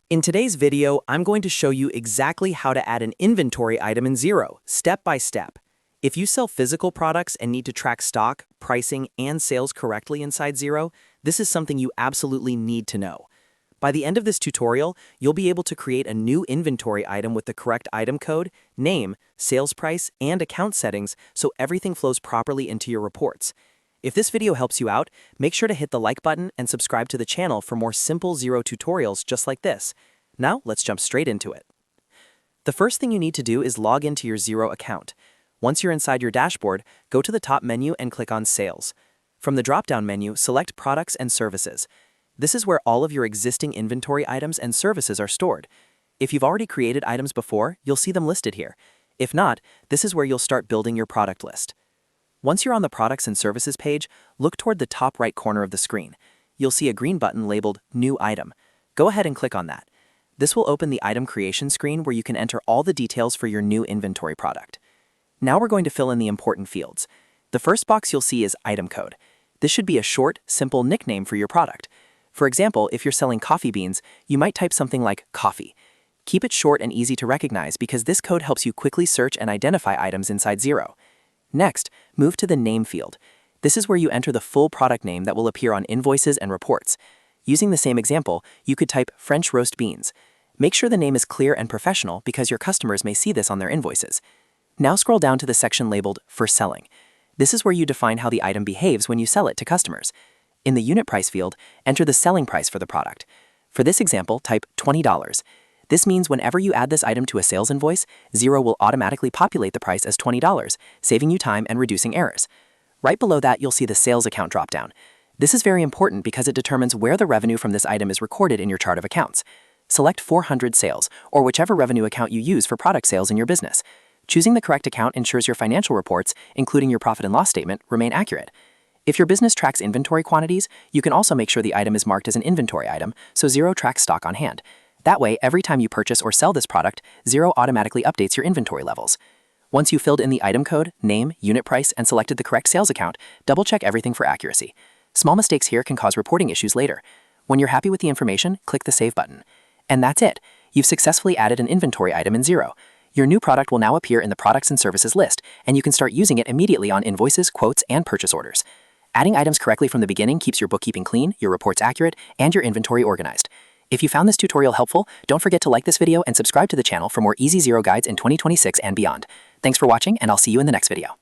In today's video, I'm going to show you exactly how to add an inventory item in Xero, step by step. If you sell physical products and need to track stock, pricing, and sales correctly inside Xero, this is something you absolutely need to know. By the end of this tutorial, you'll be able to create a new inventory item with the correct item code, name, sales price, and account settings so everything flows properly into your reports. If this video helps you out, make sure to hit the like button and subscribe to the channel for more simple Xero tutorials just like this. Now, let's jump straight into it. The first thing you need to do is log into your Xero account. Once you're inside your dashboard, go to the top menu and click on Sales. From the drop-down menu, select Products and Services. This is where all of your existing inventory items and services are stored. If you've already created items before, you'll see them listed here. If not, this is where you'll start building your product list. Once you're on the Products and Services page, look toward the top right corner of the screen. You'll see a green button labeled New Item. Go ahead and click on that. This will open the item creation screen where you can enter all the details for your new inventory product. Now we're going to fill in the important fields. The first box you'll see is Item Code. This should be a short, simple nickname for your product. For example, if you're selling coffee beans, you might type something like coffee. Keep it short and easy to recognize because this code helps you quickly search and identify items inside Xero. Next, move to the Name field. This is where you enter the full product name that will appear on invoices and reports. Using the same example, you could type French roast beans. Make sure the name is clear and professional because your customers may see this on their invoices. Now scroll down to the section labeled For Selling. This is where you define how the item behaves when you sell it to customers. In the Unit Price field, enter the selling price for the product. For this example, type $20. This means whenever you add this item to a sales invoice, Xero will automatically populate the price as $20, saving you time and reducing errors. Right below that, you'll see the sales account dropdown. This is very important because it determines where the revenue from this item is recorded in your chart of accounts. Select 400 sales, or whichever revenue account you use for product sales in your business. Choosing the correct account ensures your financial reports, including your profit and loss statement, remain accurate. If your business tracks inventory quantities, you can also make sure the item is marked as an inventory item, so Xero tracks stock on hand. That way, every time you purchase or sell this product, Xero automatically updates your inventory levels. Once you've filled in the item code, name, unit price, and selected the correct sales account, double-check everything for accuracy. Small mistakes here can cause reporting issues later. When you're happy with the information, click the Save button. And that's it. You've successfully added an inventory item in Xero. Your new product will now appear in the Products and Services list, and you can start using it immediately on invoices, quotes, and purchase orders. Adding items correctly from the beginning keeps your bookkeeping clean, your reports accurate, and your inventory organized. If you found this tutorial helpful, don't forget to like this video and subscribe to the channel for more easy Xero guides in 2026 and beyond. Thanks for watching, and I'll see you in the next video.